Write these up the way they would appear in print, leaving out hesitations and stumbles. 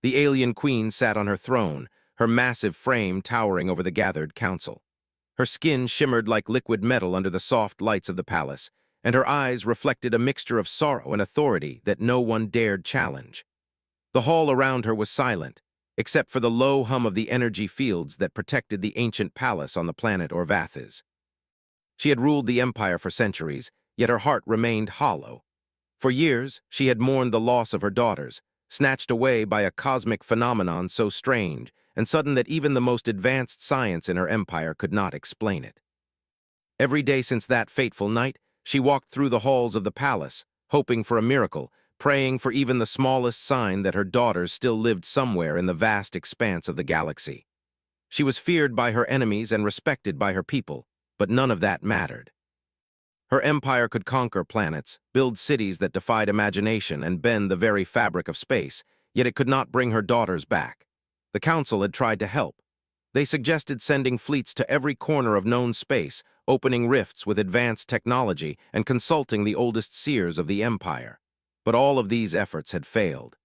The alien queen sat on her throne, her massive frame towering over the gathered council. Her skin shimmered like liquid metal under the soft lights of the palace, and her eyes reflected a mixture of sorrow and authority that no one dared challenge. The hall around her was silent, except for the low hum of the energy fields that protected the ancient palace on the planet Orvathis. She had ruled the empire for centuries, yet her heart remained hollow. For years, she had mourned the loss of her daughters, snatched away by a cosmic phenomenon so strange and sudden that even the most advanced science in her empire could not explain it. Every day since that fateful night, she walked through the halls of the palace, hoping for a miracle, praying for even the smallest sign that her daughters still lived somewhere in the vast expanse of the galaxy. She was feared by her enemies and respected by her people, but none of that mattered. Her empire could conquer planets, build cities that defied imagination, and bend the very fabric of space, yet it could not bring her daughters back. The council had tried to help. They suggested sending fleets to every corner of known space, opening rifts with advanced technology, and consulting the oldest seers of the empire. But all of these efforts had failed.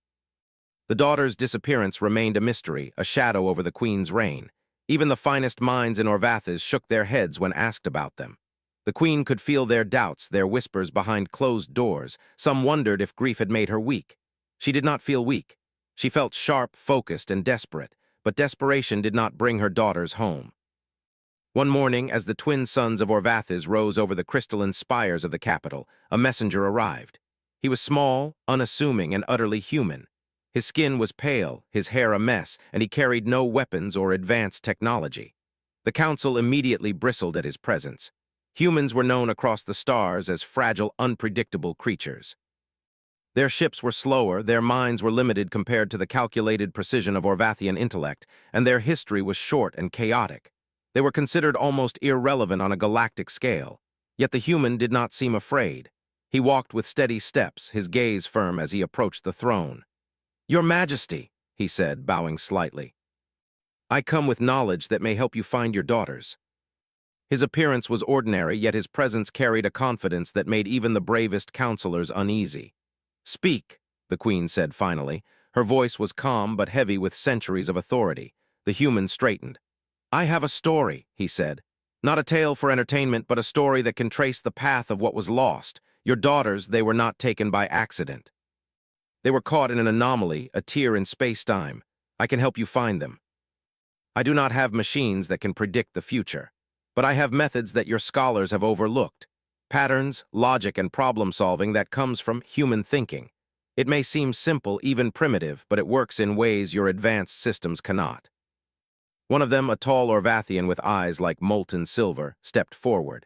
The daughters' disappearance remained a mystery, a shadow over the queen's reign. Even the finest minds in Orvathis shook their heads when asked about them. The queen could feel their doubts, their whispers behind closed doors. Some wondered if grief had made her weak. She did not feel weak. She felt sharp, focused, and desperate, but desperation did not bring her daughters home. One morning, as the twin sons of Orvathis rose over the crystalline spires of the capital, a messenger arrived. He was small, unassuming, and utterly human. His skin was pale, his hair a mess, and he carried no weapons or advanced technology. The council immediately bristled at his presence. Humans were known across the stars as fragile, unpredictable creatures. Their ships were slower, their minds were limited compared to the calculated precision of Orvathian intellect, and their history was short and chaotic. They were considered almost irrelevant on a galactic scale. Yet the human did not seem afraid. He walked with steady steps, his gaze firm as he approached the throne. "Your Majesty," he said, bowing slightly, "I come with knowledge that may help you find your daughters." His appearance was ordinary, yet his presence carried a confidence that made even the bravest counselors uneasy. "Speak," the queen said finally. Her voice was calm but heavy with centuries of authority. The human straightened. "I have a story," he said. "Not a tale for entertainment, but a story that can trace the path of what was lost. Your daughters, they were not taken by accident. They were caught in an anomaly, a tear in space-time. I can help you find them. I do not have machines that can predict the future, but I have methods that your scholars have overlooked. Patterns, logic, and problem-solving that comes from human thinking. It may seem simple, even primitive, but it works in ways your advanced systems cannot." One of them, a tall Orvathian with eyes like molten silver, stepped forward.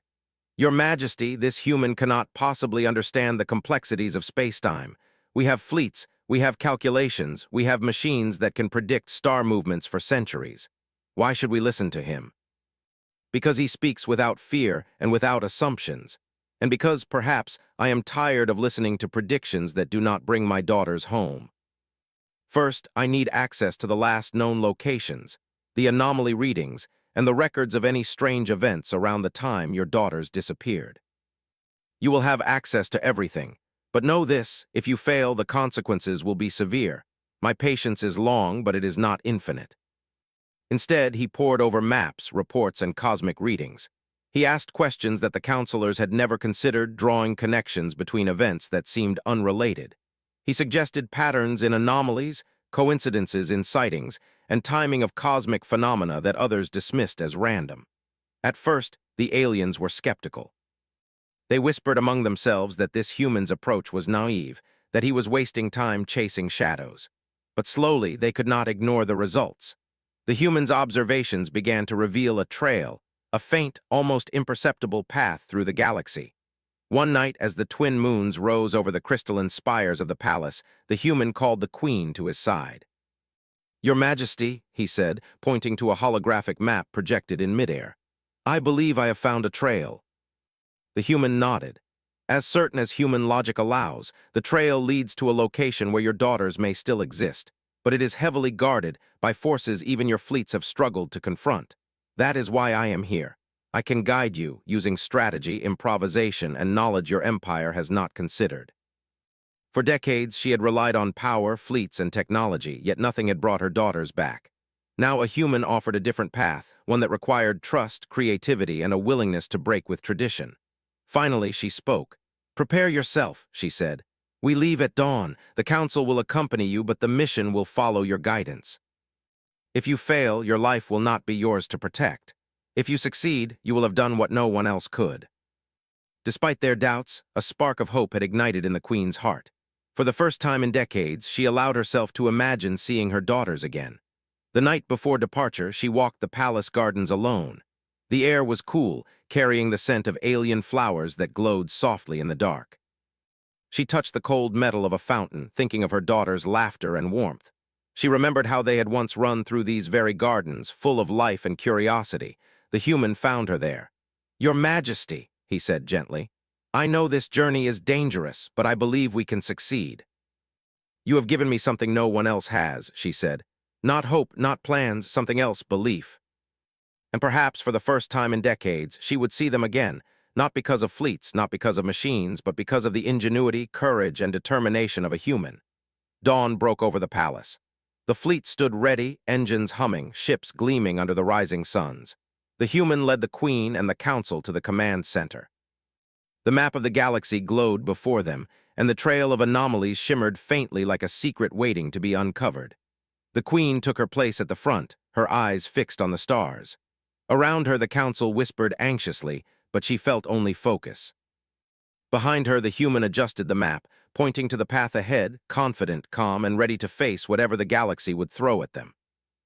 "Your Majesty, this human cannot possibly understand the complexities of space-time. We have fleets, we have calculations, we have machines that can predict star movements for centuries. Why should we listen to him? Because he speaks without fear and without assumptions, and because, perhaps, I am tired of listening to predictions that do not bring my daughters home. First, I need access to the last known locations, the anomaly readings, and the records of any strange events around the time your daughters disappeared. You will have access to everything, but know this, if you fail, the consequences will be severe. My patience is long, but it is not infinite." Instead, he pored over maps, reports, and cosmic readings. He asked questions that the counselors had never considered, drawing connections between events that seemed unrelated. He suggested patterns in anomalies, coincidences in sightings, and timing of cosmic phenomena that others dismissed as random. At first, the aliens were skeptical. They whispered among themselves that this human's approach was naive, that he was wasting time chasing shadows. But slowly, they could not ignore the results. The human's observations began to reveal a trail, a faint, almost imperceptible path through the galaxy. One night, as the twin moons rose over the crystalline spires of the palace, the human called the queen to his side. "Your Majesty," he said, pointing to a holographic map projected in midair, "I believe I have found a trail." The human nodded. "As certain as human logic allows, the trail leads to a location where your daughters may still exist, but it is heavily guarded by forces even your fleets have struggled to confront. That is why I am here. I can guide you using strategy, improvisation, and knowledge your empire has not considered." For decades, she had relied on power, fleets, and technology, yet nothing had brought her daughters back. Now a human offered a different path, one that required trust, creativity, and a willingness to break with tradition. Finally, she spoke. "Prepare yourself," she said. "We leave at dawn. The council will accompany you, but the mission will follow your guidance. If you fail, your life will not be yours to protect. If you succeed, you will have done what no one else could." Despite their doubts, a spark of hope had ignited in the queen's heart. For the first time in decades, she allowed herself to imagine seeing her daughters again. The night before departure, she walked the palace gardens alone. The air was cool, carrying the scent of alien flowers that glowed softly in the dark. She touched the cold metal of a fountain, thinking of her daughters' laughter and warmth. She remembered how they had once run through these very gardens, full of life and curiosity. The human found her there. "Your Majesty," he said gently, "I know this journey is dangerous, but I believe we can succeed." "You have given me something no one else has," she said. "Not hope, not plans, something else, belief." And perhaps for the first time in decades, she would see them again, not because of fleets, not because of machines, but because of the ingenuity, courage, and determination of a human. Dawn broke over the palace. The fleet stood ready, engines humming, ships gleaming under the rising suns. The human led the queen and the council to the command center. The map of the galaxy glowed before them, and the trail of anomalies shimmered faintly like a secret waiting to be uncovered. The queen took her place at the front, her eyes fixed on the stars. Around her, the council whispered anxiously, but she felt only focus. Behind her, the human adjusted the map, pointing to the path ahead, confident, calm, and ready to face whatever the galaxy would throw at them.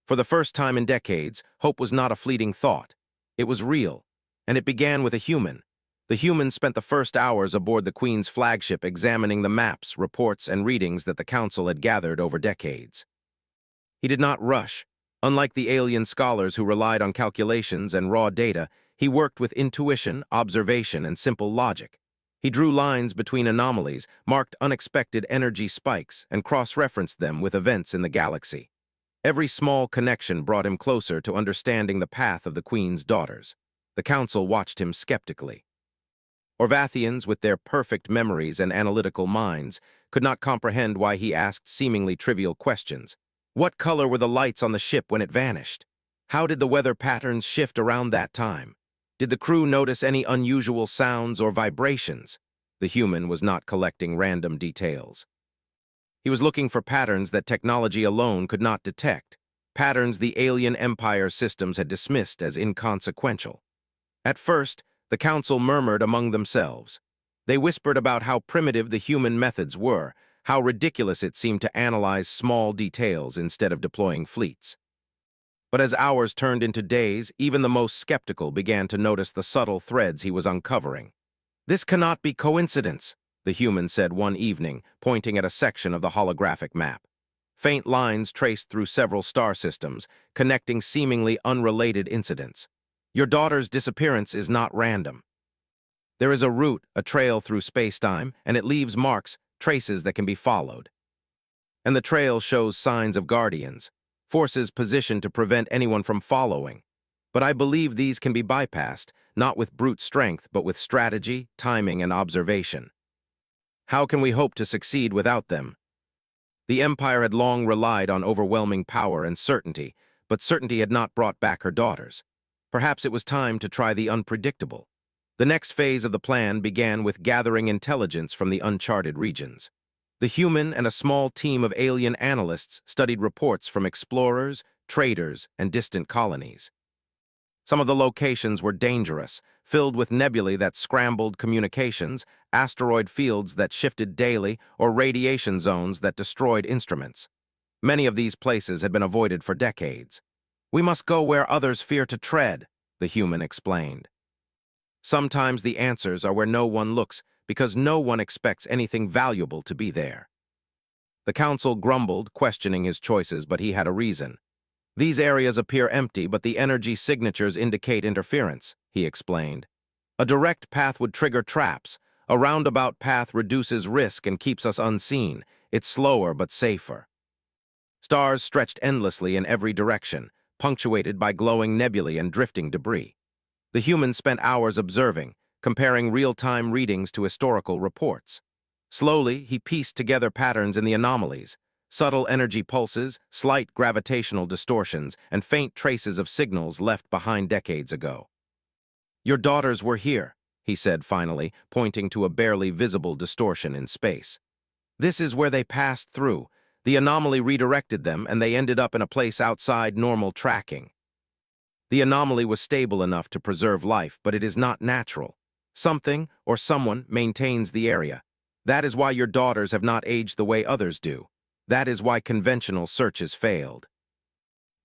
For the first time in decades, hope was not a fleeting thought. It was real, and it began with a human. The human spent the first hours aboard the Queen's flagship examining the maps, reports, and readings that the Council had gathered over decades. He did not rush. Unlike the alien scholars who relied on calculations and raw data, he worked with intuition, observation, and simple logic. He drew lines between anomalies, marked unexpected energy spikes, and cross-referenced them with events in the galaxy. Every small connection brought him closer to understanding the path of the Queen's daughters. The Council watched him skeptically. Orvathians, with their perfect memories and analytical minds, could not comprehend why he asked seemingly trivial questions. What color were the lights on the ship when it vanished? How did the weather patterns shift around that time? Did the crew notice any unusual sounds or vibrations? The human was not collecting random details. He was looking for patterns that technology alone could not detect, patterns the alien empire systems had dismissed as inconsequential. At first, the council murmured among themselves. They whispered about how primitive the human methods were, how ridiculous it seemed to analyze small details instead of deploying fleets. But as hours turned into days, even the most skeptical began to notice the subtle threads he was uncovering. "This cannot be coincidence," the human said one evening, pointing at a section of the holographic map. Faint lines traced through several star systems, connecting seemingly unrelated incidents. "Your daughter's disappearance is not random. There is a route, a trail through space-time, and it leaves marks, traces that can be followed. And the trail shows signs of guardians, forces positioned to prevent anyone from following. But I believe these can be bypassed, not with brute strength, but with strategy, timing, and observation. How can we hope to succeed without them?" The Empire had long relied on overwhelming power and certainty, but certainty had not brought back her daughters. Perhaps it was time to try the unpredictable. The next phase of the plan began with gathering intelligence from the uncharted regions. The human and a small team of alien analysts studied reports from explorers, traders, and distant colonies. Some of the locations were dangerous, filled with nebulae that scrambled communications, asteroid fields that shifted daily, or radiation zones that destroyed instruments. Many of these places had been avoided for decades. "We must go where others fear to tread," the human explained. Sometimes the answers are where no one looks, because no one expects anything valuable to be there. The council grumbled, questioning his choices, but he had a reason. "These areas appear empty, but the energy signatures indicate interference," he explained. "A direct path would trigger traps. A roundabout path reduces risk and keeps us unseen. It's slower but safer." Stars stretched endlessly in every direction, punctuated by glowing nebulae and drifting debris. The humans spent hours observing, comparing real-time readings to historical reports. Slowly, he pieced together patterns in the anomalies, subtle energy pulses, slight gravitational distortions, and faint traces of signals left behind decades ago. "Your daughters were here," he said finally, pointing to a barely visible distortion in space. "This is where they passed through. The anomaly redirected them, and they ended up in a place outside normal tracking. The anomaly was stable enough to preserve life, but it is not natural. Something or someone maintains the area. That is why your daughters have not aged the way others do. That is why conventional searches failed."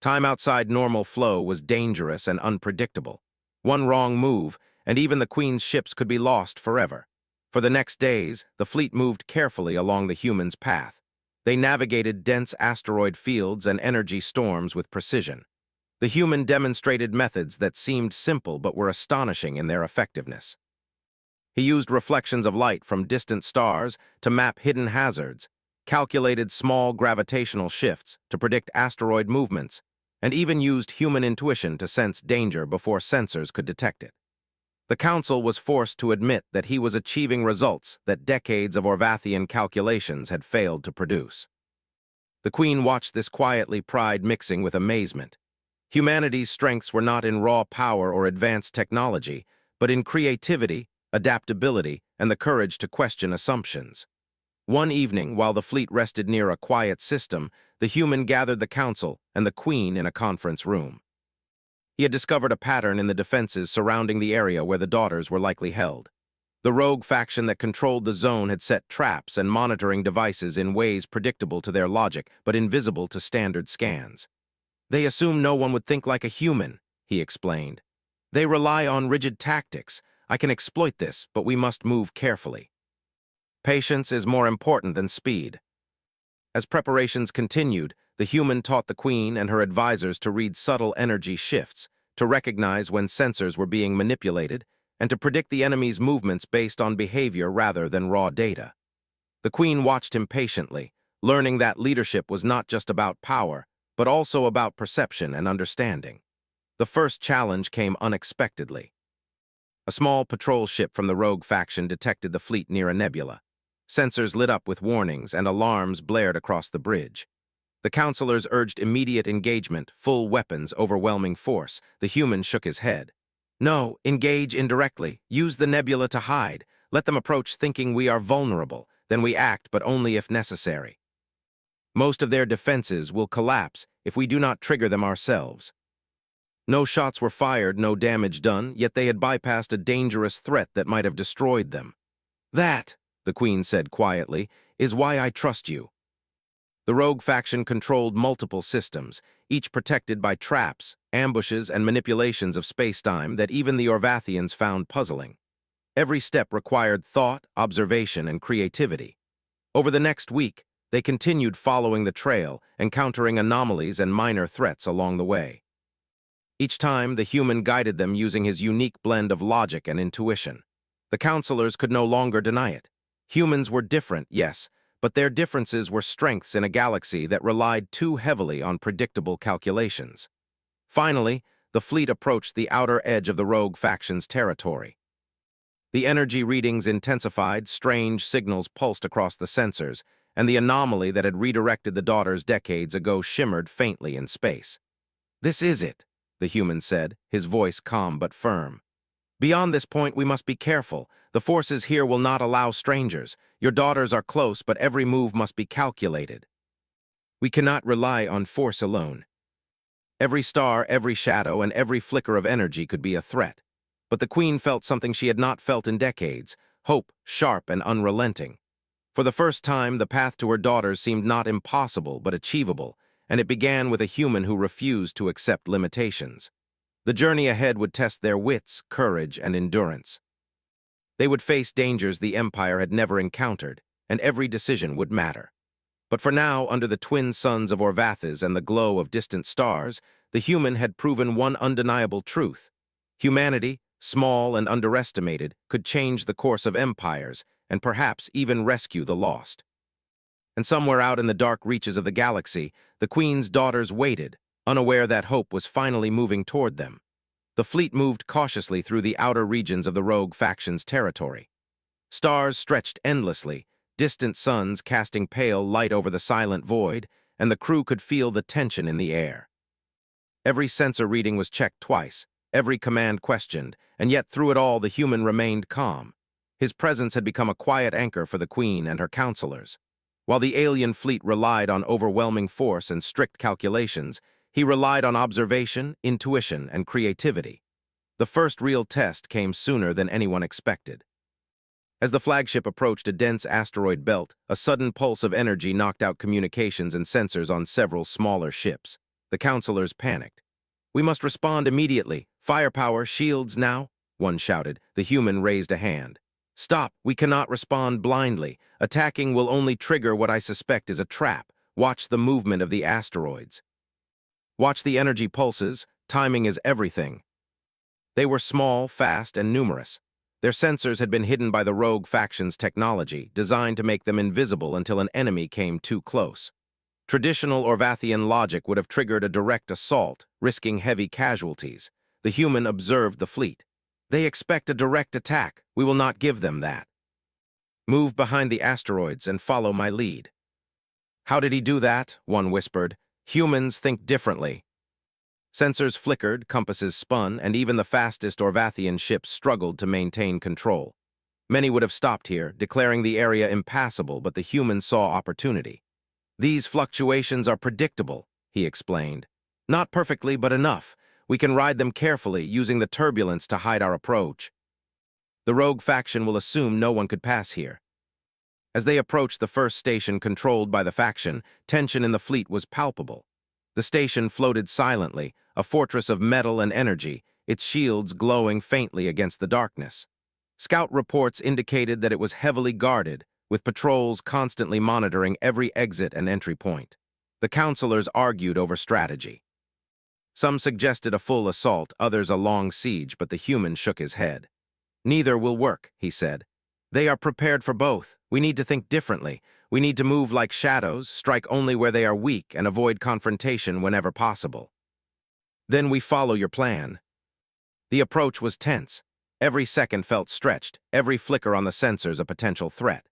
Time outside normal flow was dangerous and unpredictable. One wrong move, and even the Queen's ships could be lost forever. For the next days, the fleet moved carefully along the humans' path. They navigated dense asteroid fields and energy storms with precision. The human demonstrated methods that seemed simple but were astonishing in their effectiveness. He used reflections of light from distant stars to map hidden hazards, calculated small gravitational shifts to predict asteroid movements, and even used human intuition to sense danger before sensors could detect it. The Council was forced to admit that he was achieving results that decades of Orvathian calculations had failed to produce. The Queen watched this quietly, pride mixing with amazement. Humanity's strengths were not in raw power or advanced technology, but in creativity, adaptability, and the courage to question assumptions. One evening, while the fleet rested near a quiet system, the human gathered the Council and the Queen in a conference room. He had discovered a pattern in the defenses surrounding the area where the daughters were likely held. The rogue faction that controlled the zone had set traps and monitoring devices in ways predictable to their logic but invisible to standard scans. "They assume no one would think like a human," he explained. "They rely on rigid tactics. I can exploit this, but we must move carefully. Patience is more important than speed." As preparations continued, the human taught the Queen and her advisors to read subtle energy shifts, to recognize when sensors were being manipulated, and to predict the enemy's movements based on behavior rather than raw data. The Queen watched him patiently, learning that leadership was not just about power, but also about perception and understanding. The first challenge came unexpectedly. A small patrol ship from the rogue faction detected the fleet near a nebula. Sensors lit up with warnings and alarms blared across the bridge. The counselors urged immediate engagement, full weapons, overwhelming force. The human shook his head. "No, engage indirectly. Use the nebula to hide. Let them approach thinking we are vulnerable. Then we act, but only if necessary. Most of their defenses will collapse if we do not trigger them ourselves." No shots were fired, no damage done, yet they had bypassed a dangerous threat that might have destroyed them. "That," the Queen said quietly, "is why I trust you." The rogue faction controlled multiple systems, each protected by traps, ambushes, and manipulations of space-time that even the Orvathians found puzzling. Every step required thought, observation, and creativity. Over the next week, they continued following the trail, encountering anomalies and minor threats along the way. Each time, the human guided them using his unique blend of logic and intuition. The counselors could no longer deny it. Humans were different, yes, but their differences were strengths in a galaxy that relied too heavily on predictable calculations. Finally, the fleet approached the outer edge of the rogue faction's territory. The energy readings intensified, strange signals pulsed across the sensors, and the anomaly that had redirected the daughters decades ago shimmered faintly in space. "This is it," the human said, his voice calm but firm. "Beyond this point, we must be careful. The forces here will not allow strangers. Your daughters are close, but every move must be calculated. We cannot rely on force alone. Every star, every shadow, and every flicker of energy could be a threat. But the Queen felt something she had not felt in decades, hope, sharp and unrelenting. For the first time, the path to her daughters seemed not impossible but achievable, and it began with a human who refused to accept limitations. The journey ahead would test their wits, courage, and endurance. They would face dangers the Empire had never encountered, and every decision would matter. But for now, under the twin suns of Orvathis and the glow of distant stars, the human had proven one undeniable truth. Humanity, small and underestimated, could change the course of empires and perhaps even rescue the lost. And somewhere out in the dark reaches of the galaxy, the Queen's daughters waited, unaware that hope was finally moving toward them. The fleet moved cautiously through the outer regions of the rogue faction's territory. Stars stretched endlessly, distant suns casting pale light over the silent void, and the crew could feel the tension in the air. Every sensor reading was checked twice, every command questioned, and yet through it all the human remained calm. His presence had become a quiet anchor for the Queen and her counselors. While the alien fleet relied on overwhelming force and strict calculations, he relied on observation, intuition, and creativity. The first real test came sooner than anyone expected. As the flagship approached a dense asteroid belt, a sudden pulse of energy knocked out communications and sensors on several smaller ships. The counselors panicked. "We must respond immediately. Firepower, shields now," one shouted. The human raised a hand. "Stop, we cannot respond blindly. Attacking will only trigger what I suspect is a trap. Watch the movement of the asteroids. Watch the energy pulses. Timing is everything." They were small, fast, and numerous. Their sensors had been hidden by the rogue faction's technology, designed to make them invisible until an enemy came too close. Traditional Orvathian logic would have triggered a direct assault, risking heavy casualties. The human observed the fleet. "They expect a direct attack. We will not give them that. Move behind the asteroids and follow my lead." "How did he do that?" one whispered. "Humans think differently." Sensors flickered, compasses spun, and even the fastest Orvathian ships struggled to maintain control. Many would have stopped here, declaring the area impassable, but the humans saw opportunity. "These fluctuations are predictable," he explained. "Not perfectly, but enough. We can ride them carefully, using the turbulence to hide our approach. The rogue faction will assume no one could pass here." As they approached the first station controlled by the faction, tension in the fleet was palpable. The station floated silently, a fortress of metal and energy, its shields glowing faintly against the darkness. Scout reports indicated that it was heavily guarded, with patrols constantly monitoring every exit and entry point. The counselors argued over strategy. Some suggested a full assault, others a long siege, but the human shook his head. "Neither will work," he said. "They are prepared for both. We need to think differently. We need to move like shadows, strike only where they are weak, and avoid confrontation whenever possible." "Then we follow your plan." The approach was tense. Every second felt stretched, every flicker on the sensors a potential threat.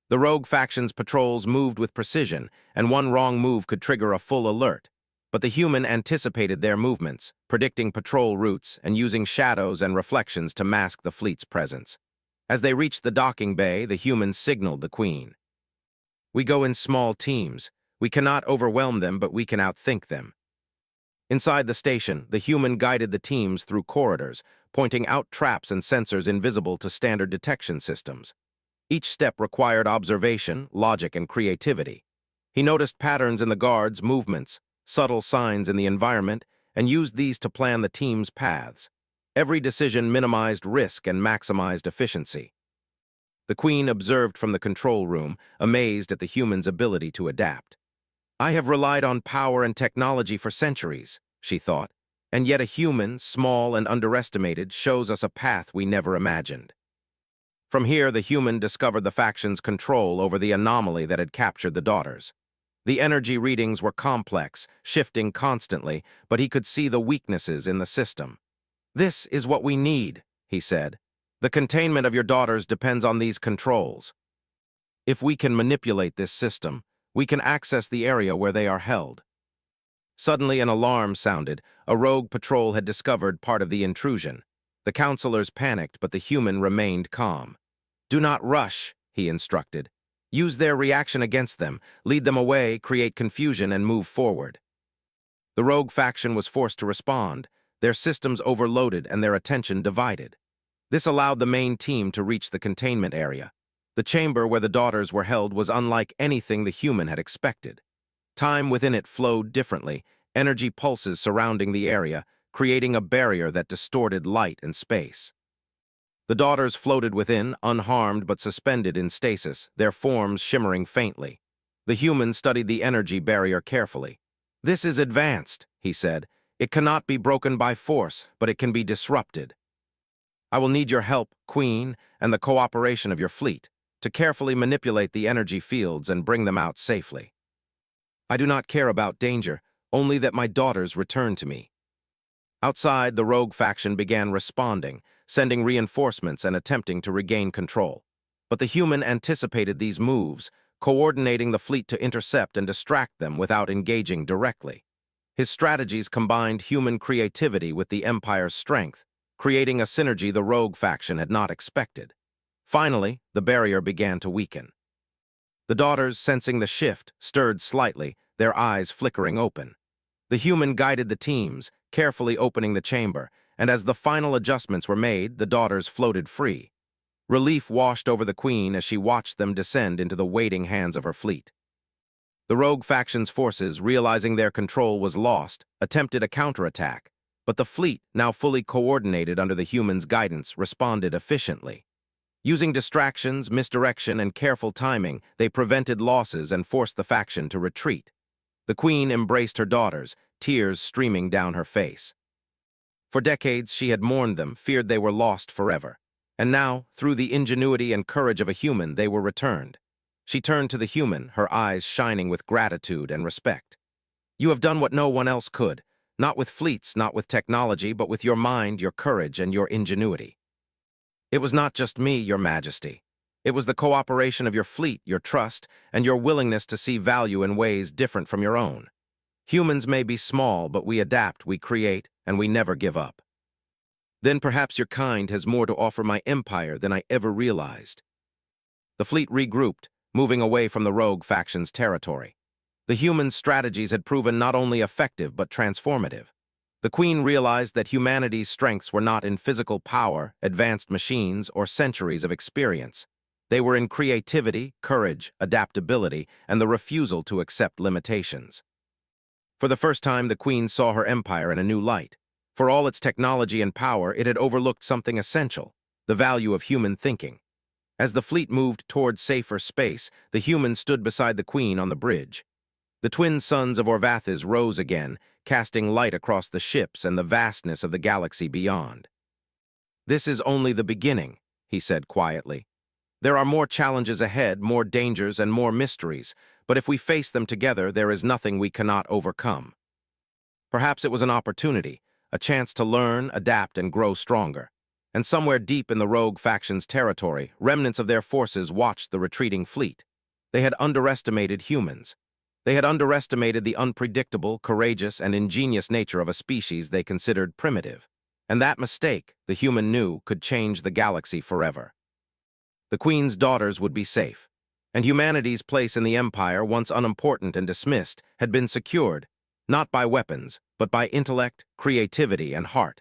The rogue faction's patrols moved with precision, and one wrong move could trigger a full alert. But the human anticipated their movements, predicting patrol routes and using shadows and reflections to mask the fleet's presence. As they reached the docking bay, the humans signaled the Queen. "We go in small teams. We cannot overwhelm them, but we can outthink them." Inside the station, the human guided the teams through corridors, pointing out traps and sensors invisible to standard detection systems. Each step required observation, logic, and creativity. He noticed patterns in the guards' movements, subtle signs in the environment, and used these to plan the team's paths. Every decision minimized risk and maximized efficiency. The Queen observed from the control room, amazed at the human's ability to adapt. "I have relied on power and technology for centuries," she thought, "and yet a human, small and underestimated, shows us a path we never imagined." From here, the human discovered the faction's control over the anomaly that had captured the daughters. The energy readings were complex, shifting constantly, but he could see the weaknesses in the system. "This is what we need," he said. "The containment of your daughters depends on these controls. If we can manipulate this system, we can access the area where they are held." Suddenly, an alarm sounded. A rogue patrol had discovered part of the intrusion. The counselors panicked, but the human remained calm. "Do not rush," he instructed. "Use their reaction against them, lead them away, create confusion, and move forward." The rogue faction was forced to respond, their systems overloaded and their attention divided. This allowed the main team to reach the containment area. The chamber where the daughters were held was unlike anything the human had expected. Time within it flowed differently, energy pulses surrounding the area, creating a barrier that distorted light and space. The daughters floated within, unharmed but suspended in stasis, their forms shimmering faintly. The human studied the energy barrier carefully. "This is advanced," he said. "It cannot be broken by force, but it can be disrupted. I will need your help, Queen, and the cooperation of your fleet, to carefully manipulate the energy fields and bring them out safely. I do not care about danger, only that my daughters return to me." Outside, the rogue faction began responding, sending reinforcements and attempting to regain control. But the human anticipated these moves, coordinating the fleet to intercept and distract them without engaging directly. His strategies combined human creativity with the Empire's strength, creating a synergy the rogue faction had not expected. Finally, the barrier began to weaken. The daughters, sensing the shift, stirred slightly, their eyes flickering open. The human guided the teams, carefully opening the chamber, and as the final adjustments were made, the daughters floated free. Relief washed over the queen as she watched them descend into the waiting hands of her fleet. The rogue faction's forces, realizing their control was lost, attempted a counterattack, but the fleet, now fully coordinated under the human's guidance, responded efficiently. Using distractions, misdirection, and careful timing, they prevented losses and forced the faction to retreat. The queen embraced her daughters, tears streaming down her face. For decades, she had mourned them, feared they were lost forever. And now, through the ingenuity and courage of a human, they were returned. She turned to the human, her eyes shining with gratitude and respect. "You have done what no one else could, not with fleets, not with technology, but with your mind, your courage, and your ingenuity. It was not just me, your majesty. It was the cooperation of your fleet, your trust, and your willingness to see value in ways different from your own. Humans may be small, but we adapt, we create, and we never give up. Then perhaps your kind has more to offer my empire than I ever realized." The fleet regrouped, moving away from the rogue faction's territory. The human strategies had proven not only effective but transformative. The queen realized that humanity's strengths were not in physical power, advanced machines, or centuries of experience. They were in creativity, courage, adaptability, and the refusal to accept limitations. For the first time, the queen saw her empire in a new light. For all its technology and power, it had overlooked something essential: the value of human thinking. As the fleet moved toward safer space, the human stood beside the queen on the bridge. The twin sons of Orvathes rose again, casting light across the ships and the vastness of the galaxy beyond. "This is only the beginning," he said quietly. "There are more challenges ahead, more dangers and more mysteries, but if we face them together, there is nothing we cannot overcome." Perhaps it was an opportunity, a chance to learn, adapt, and grow stronger. And somewhere deep in the rogue faction's territory, remnants of their forces watched the retreating fleet. They had underestimated humans. They had underestimated the unpredictable, courageous, and ingenious nature of a species they considered primitive. And that mistake, the human knew, could change the galaxy forever. The queen's daughters would be safe, and humanity's place in the empire, once unimportant and dismissed, had been secured, not by weapons, but by intellect, creativity, and heart.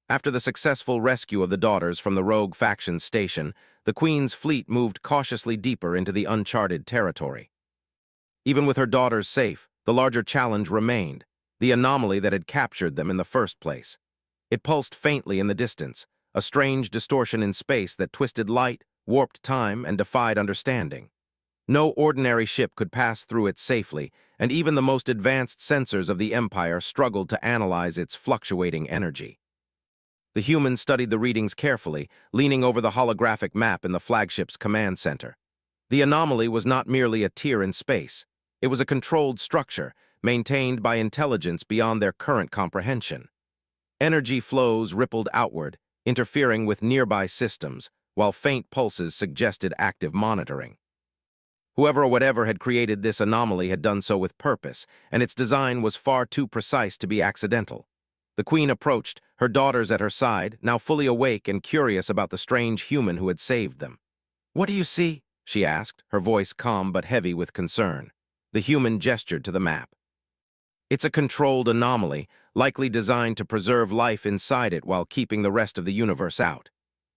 After the successful rescue of the daughters from the rogue faction's station, the queen's fleet moved cautiously deeper into the uncharted territory. Even with her daughters safe, the larger challenge remained, the anomaly that had captured them in the first place. It pulsed faintly in the distance, a strange distortion in space that twisted light, warped time, and defied understanding. No ordinary ship could pass through it safely, and even the most advanced sensors of the Empire struggled to analyze its fluctuating energy. The humans studied the readings carefully, leaning over the holographic map in the flagship's command center. The anomaly was not merely a tear in space. It was a controlled structure, maintained by intelligence beyond their current comprehension. Energy flows rippled outward, interfering with nearby systems, while faint pulses suggested active monitoring. Whoever or whatever had created this anomaly had done so with purpose, and its design was far too precise to be accidental. The queen approached, her daughters at her side, now fully awake and curious about the strange human who had saved them. "What do you see?" she asked, her voice calm but heavy with concern. The human gestured to the map. "It's a controlled anomaly, likely designed to preserve life inside it while keeping the rest of the universe out.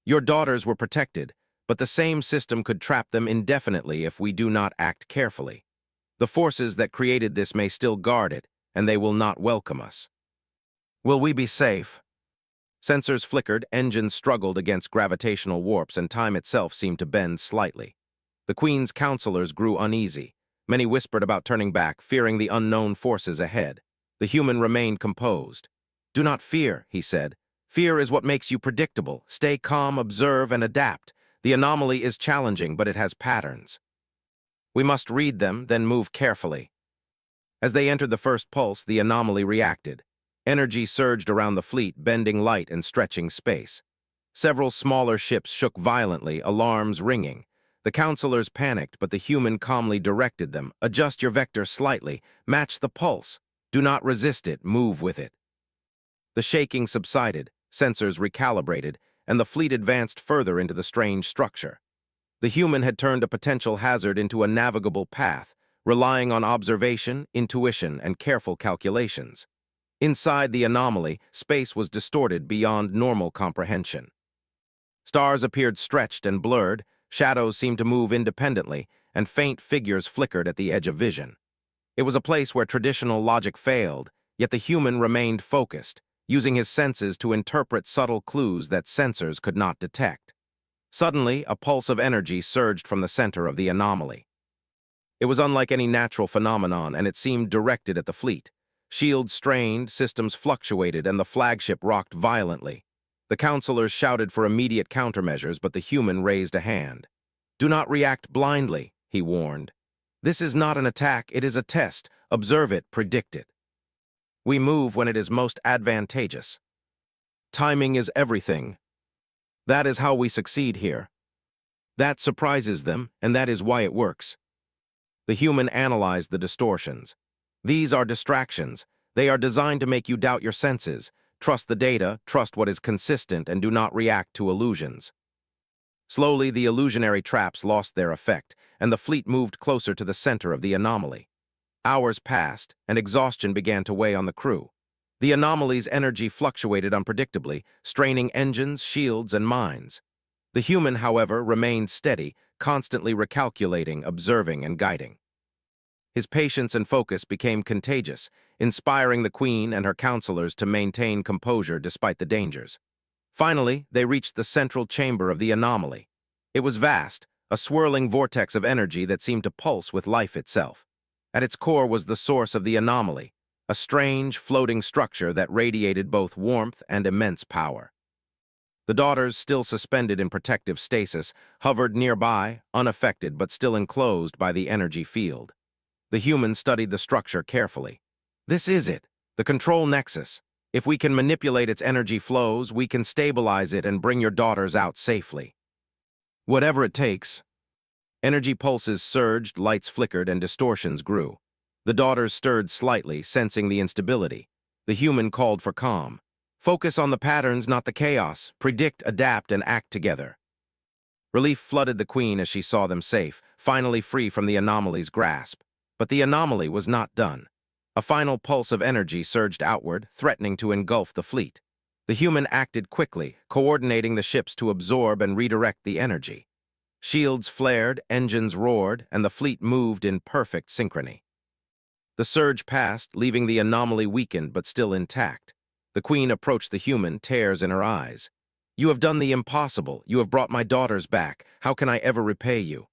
Your daughters were protected, but the same system could trap them indefinitely if we do not act carefully. The forces that created this may still guard it, and they will not welcome us. Will we be safe?" Sensors flickered, engines struggled against gravitational warps, and time itself seemed to bend slightly. The queen's counselors grew uneasy. Many whispered about turning back, fearing the unknown forces ahead. The human remained composed. "Do not fear," he said. "Fear is what makes you predictable. Stay calm, observe, and adapt. The anomaly is challenging, but it has patterns. We must read them, then move carefully." As they entered the first pulse, the anomaly reacted. Energy surged around the fleet, bending light and stretching space. Several smaller ships shook violently, alarms ringing. The counselors panicked, but the human calmly directed them. Adjust your vector slightly, match the pulse. Do not resist it, move with it. The shaking subsided, sensors recalibrated, and the fleet advanced further into the strange structure. The human had turned a potential hazard into a navigable path, relying on observation, intuition, and careful calculations. Inside the anomaly, space was distorted beyond normal comprehension. Stars appeared stretched and blurred, shadows seemed to move independently, and faint figures flickered at the edge of vision. It was a place where traditional logic failed, yet the human remained focused, using his senses to interpret subtle clues that sensors could not detect. Suddenly, a pulse of energy surged from the center of the anomaly. It was unlike any natural phenomenon, and it seemed directed at the fleet. Shields strained, systems fluctuated, and the flagship rocked violently. The counselors shouted for immediate countermeasures, but the human raised a hand. "Do not react blindly," he warned. "This is not an attack, it is a test. Observe it, predict it. We move when it is most advantageous. Timing is everything. That is how we succeed here. That surprises them, and that is why it works." The human analyzed the distortions. "These are distractions. They are designed to make you doubt your senses. Trust the data, trust what is consistent, and do not react to illusions." Slowly, the illusionary traps lost their effect, and the fleet moved closer to the center of the anomaly. Hours passed, and exhaustion began to weigh on the crew. The anomaly's energy fluctuated unpredictably, straining engines, shields, and minds. The human, however, remained steady, constantly recalculating, observing, and guiding. His patience and focus became contagious, inspiring the Queen and her counselors to maintain composure despite the dangers. Finally, they reached the central chamber of the anomaly. It was vast, a swirling vortex of energy that seemed to pulse with life itself. At its core was the source of the anomaly, a strange, floating structure that radiated both warmth and immense power. The daughters, still suspended in protective stasis, hovered nearby, unaffected but still enclosed by the energy field. The human studied the structure carefully. "This is it, the control nexus. If we can manipulate its energy flows, we can stabilize it and bring your daughters out safely. Whatever it takes." Energy pulses surged, lights flickered, and distortions grew. The daughters stirred slightly, sensing the instability. The human called for calm. "Focus on the patterns, not the chaos. Predict, adapt, and act together." Relief flooded the Queen as she saw them safe, finally free from the anomaly's grasp. But the anomaly was not done. A final pulse of energy surged outward, threatening to engulf the fleet. The human acted quickly, coordinating the ships to absorb and redirect the energy. Shields flared, engines roared, and the fleet moved in perfect synchrony. The surge passed, leaving the anomaly weakened but still intact. The Queen approached the human, tears in her eyes. "You have done the impossible. You have brought my daughters back. How can I ever repay you?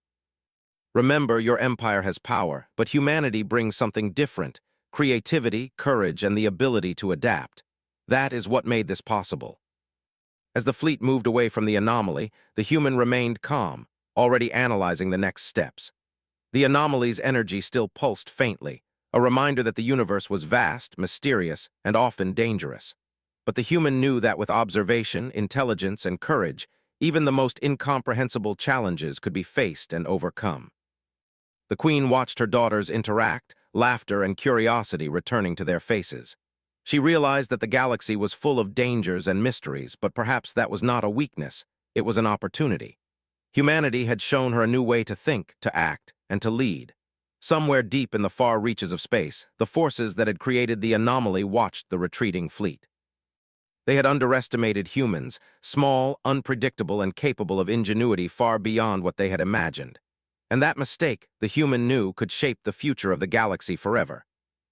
Remember, your empire has power, but humanity brings something different: creativity, courage, and the ability to adapt. That is what made this possible." As the fleet moved away from the anomaly, the human remained calm, already analyzing the next steps. The anomaly's energy still pulsed faintly, a reminder that the universe was vast, mysterious, and often dangerous. But the human knew that with observation, intelligence, and courage, even the most incomprehensible challenges could be faced and overcome. The Queen watched her daughters interact, laughter and curiosity returning to their faces. She realized that the galaxy was full of dangers and mysteries, but perhaps that was not a weakness, it was an opportunity. Humanity had shown her a new way to think, to act, and to lead. Somewhere deep in the far reaches of space, the forces that had created the anomaly watched the retreating fleet. They had underestimated humans, small, unpredictable, and capable of ingenuity far beyond what they had imagined. And that mistake, the human knew, could shape the future of the galaxy forever.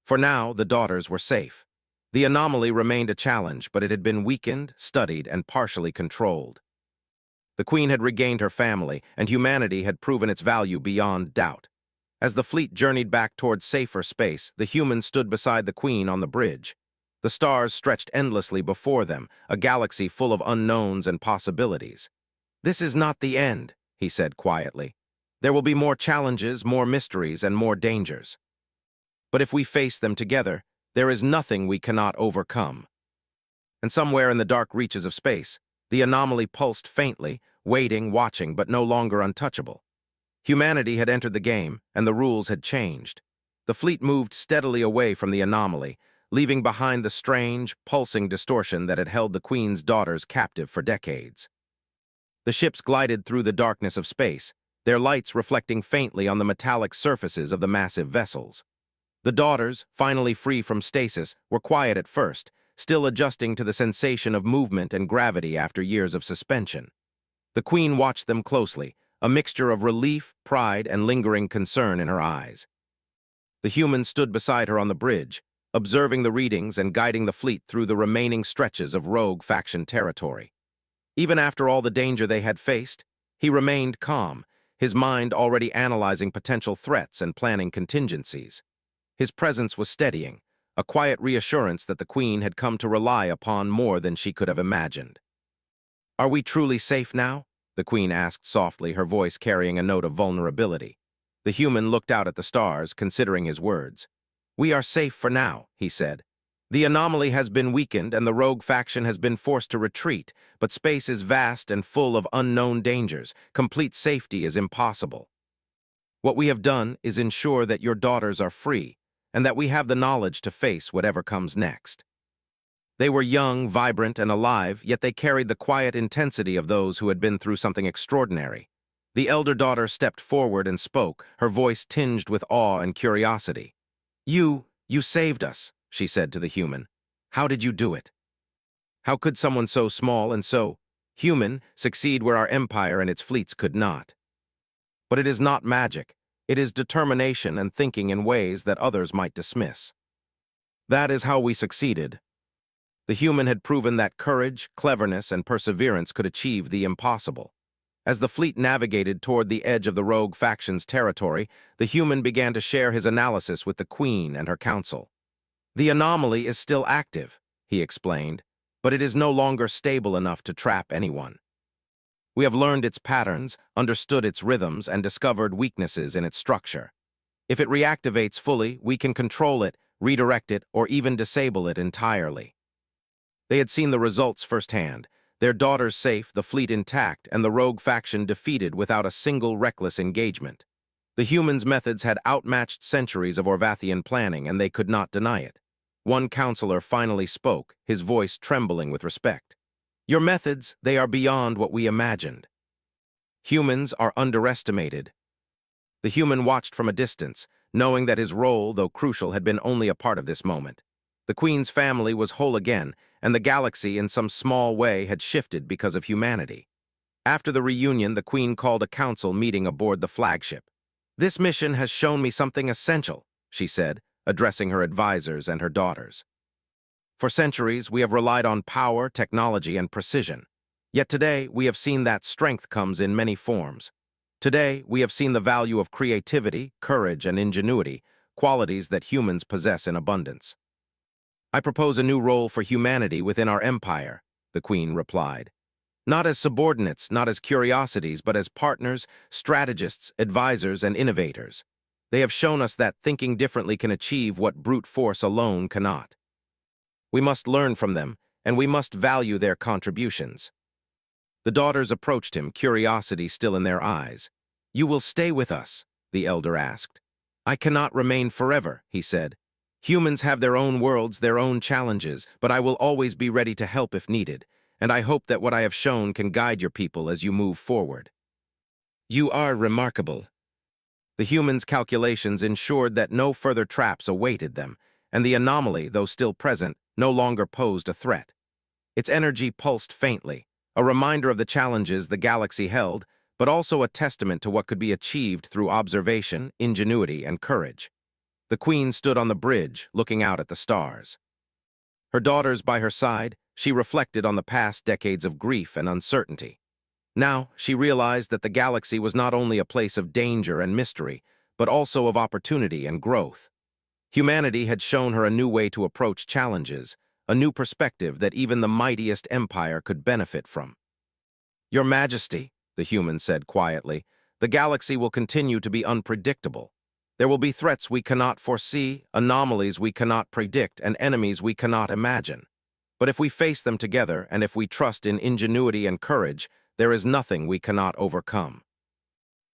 For now, the daughters were safe. The anomaly remained a challenge, but it had been weakened, studied, and partially controlled. The Queen had regained her family, and humanity had proven its value beyond doubt. As the fleet journeyed back towards safer space, the humans stood beside the Queen on the bridge. The stars stretched endlessly before them, a galaxy full of unknowns and possibilities. "This is not the end," he said quietly. "There will be more challenges, more mysteries, and more dangers. But if we face them together, there is nothing we cannot overcome." And somewhere in the dark reaches of space, the anomaly pulsed faintly, waiting, watching, but no longer untouchable. Humanity had entered the game, and the rules had changed. The fleet moved steadily away from the anomaly, leaving behind the strange, pulsing distortion that had held the Queen's daughters captive for decades. The ships glided through the darkness of space, their lights reflecting faintly on the metallic surfaces of the massive vessels. The daughters, finally free from stasis, were quiet at first, still adjusting to the sensation of movement and gravity after years of suspension. The Queen watched them closely, a mixture of relief, pride, and lingering concern in her eyes. The human stood beside her on the bridge, observing the readings and guiding the fleet through the remaining stretches of rogue faction territory. Even after all the danger they had faced, he remained calm, his mind already analyzing potential threats and planning contingencies. His presence was steadying, a quiet reassurance that the Queen had come to rely upon more than she could have imagined. "Are we truly safe now?" the Queen asked softly, her voice carrying a note of vulnerability. The human looked out at the stars, considering his words. "We are safe for now," he said. "The anomaly has been weakened and the rogue faction has been forced to retreat, but space is vast and full of unknown dangers. Complete safety is impossible. What we have done is ensure that your daughters are free, and that we have the knowledge to face whatever comes next." They were young, vibrant, and alive, yet they carried the quiet intensity of those who had been through something extraordinary. The elder daughter stepped forward and spoke, her voice tinged with awe and curiosity. You saved us," she said to the human. "How did you do it? How could someone so small and so human succeed where our empire and its fleets could not? But it is not magic. It is determination and thinking in ways that others might dismiss. That is how we succeeded." The human had proven that courage, cleverness, and perseverance could achieve the impossible. As the fleet navigated toward the edge of the rogue faction's territory, the human began to share his analysis with the Queen and her council. "The anomaly is still active," he explained, "but it is no longer stable enough to trap anyone. We have learned its patterns, understood its rhythms, and discovered weaknesses in its structure. If it reactivates fully, we can control it, redirect it, or even disable it entirely." They had seen the results firsthand, their daughters safe, the fleet intact, and the rogue faction defeated without a single reckless engagement. The humans' methods had outmatched centuries of Orvathian planning, and they could not deny it. One counselor finally spoke, his voice trembling with respect. "Your methods, they are beyond what we imagined. Humans are underestimated." The human watched from a distance, knowing that his role, though crucial, had been only a part of this moment. The Queen's family was whole again, and the galaxy in some small way had shifted because of humanity. After the reunion, the Queen called a council meeting aboard the flagship. "This mission has shown me something essential," she said, addressing her advisors and her daughters. "For centuries, we have relied on power, technology, and precision. Yet today, we have seen that strength comes in many forms. Today, we have seen the value of creativity, courage, and ingenuity, qualities that humans possess in abundance. I propose a new role for humanity within our empire," the Queen replied. "Not as subordinates, not as curiosities, but as partners, strategists, advisors, and innovators. They have shown us that thinking differently can achieve what brute force alone cannot. We must learn from them, and we must value their contributions." The daughters approached him, curiosity still in their eyes. "You will stay with us?" the elder asked. "I cannot remain forever," he said. "Humans have their own worlds, their own challenges, but I will always be ready to help if needed, and I hope that what I have shown can guide your people as you move forward." "You are remarkable." The humans' calculations ensured that no further traps awaited them, and the anomaly, though still present, no longer posed a threat. Its energy pulsed faintly, a reminder of the challenges the galaxy held, but also a testament to what could be achieved through observation, ingenuity, and courage. The Queen stood on the bridge, looking out at the stars. Her daughters by her side, she reflected on the past decades of grief and uncertainty. Now, she realized that the galaxy was not only a place of danger and mystery, but also of opportunity and growth. Humanity had shown her a new way to approach challenges, a new perspective that even the mightiest empire could benefit from. "Your Majesty," the human said quietly, "the galaxy will continue to be unpredictable. There will be threats we cannot foresee, anomalies we cannot predict, and enemies we cannot imagine. But if we face them together, and if we trust in ingenuity and courage, there is nothing we cannot overcome."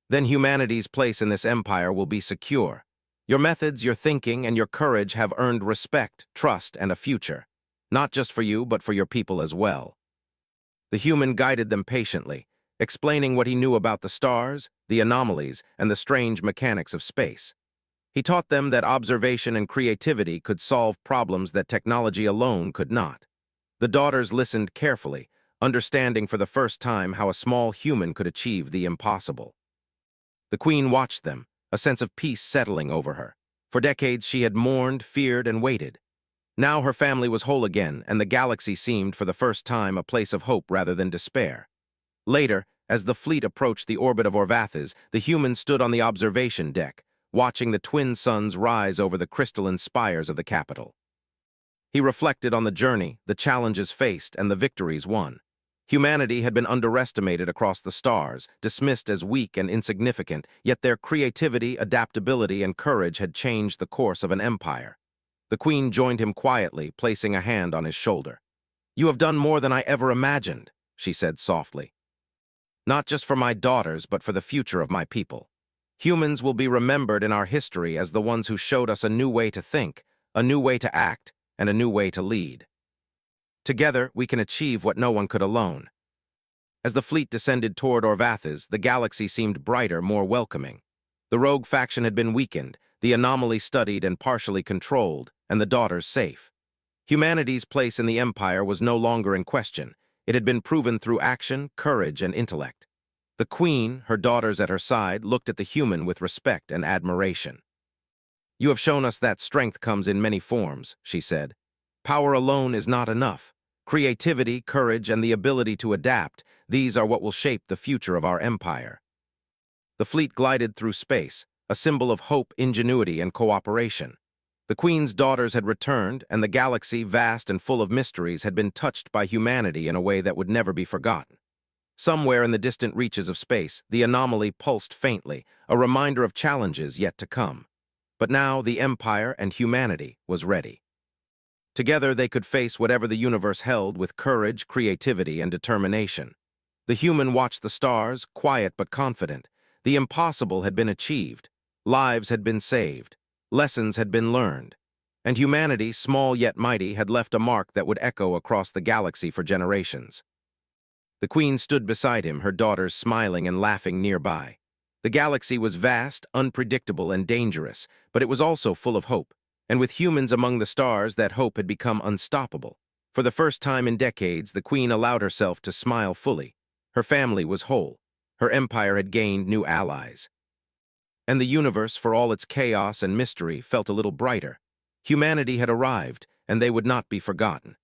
Then humanity's place in this empire will be secure. Your methods, your thinking, and your courage have earned respect, trust, and a future. Not just for you, but for your people as well. The human guided them patiently, explaining what he knew about the stars, the anomalies, and the strange mechanics of space. He taught them that observation and creativity could solve problems that technology alone could not. The daughters listened carefully, understanding for the first time how a small human could achieve the impossible. The queen watched them, a sense of peace settling over her. For decades she had mourned, feared, and waited. Now her family was whole again, and the galaxy seemed for the first time a place of hope rather than despair. Later, as the fleet approached the orbit of Orvathes, the human stood on the observation deck, watching the twin suns rise over the crystalline spires of the capital. He reflected on the journey, the challenges faced, and the victories won. Humanity had been underestimated across the stars, dismissed as weak and insignificant, yet their creativity, adaptability, and courage had changed the course of an empire. The queen joined him quietly, placing a hand on his shoulder. "You have done more than I ever imagined," she said softly. "Not just for my daughters, but for the future of my people. Humans will be remembered in our history as the ones who showed us a new way to think, a new way to act, and a new way to lead. Together, we can achieve what no one could alone." As the fleet descended toward Orvathes, the galaxy seemed brighter, more welcoming. The rogue faction had been weakened, the anomaly studied and partially controlled, and the daughters safe. Humanity's place in the empire was no longer in question. It had been proven through action, courage, and intellect. The queen, her daughters at her side, looked at the human with respect and admiration. "You have shown us that strength comes in many forms," she said. "Power alone is not enough. Creativity, courage, and the ability to adapt, these are what will shape the future of our empire." The fleet glided through space, a symbol of hope, ingenuity, and cooperation. The queen's daughters had returned, and the galaxy, vast and full of mysteries, had been touched by humanity in a way that would never be forgotten. Somewhere in the distant reaches of space, the anomaly pulsed faintly, a reminder of challenges yet to come. But now the empire and humanity was ready. Together they could face whatever the universe held with courage, creativity, and determination. The human watched the stars, quiet but confident. The impossible had been achieved. Lives had been saved. Lessons had been learned. And humanity, small yet mighty, had left a mark that would echo across the galaxy for generations. The queen stood beside him, her daughters smiling and laughing nearby. The galaxy was vast, unpredictable, and dangerous, but it was also full of hope. And with humans among the stars, that hope had become unstoppable. For the first time in decades, the queen allowed herself to smile fully. Her family was whole. Her empire had gained new allies. And the universe, for all its chaos and mystery, felt a little brighter. Humanity had arrived, and they would not be forgotten.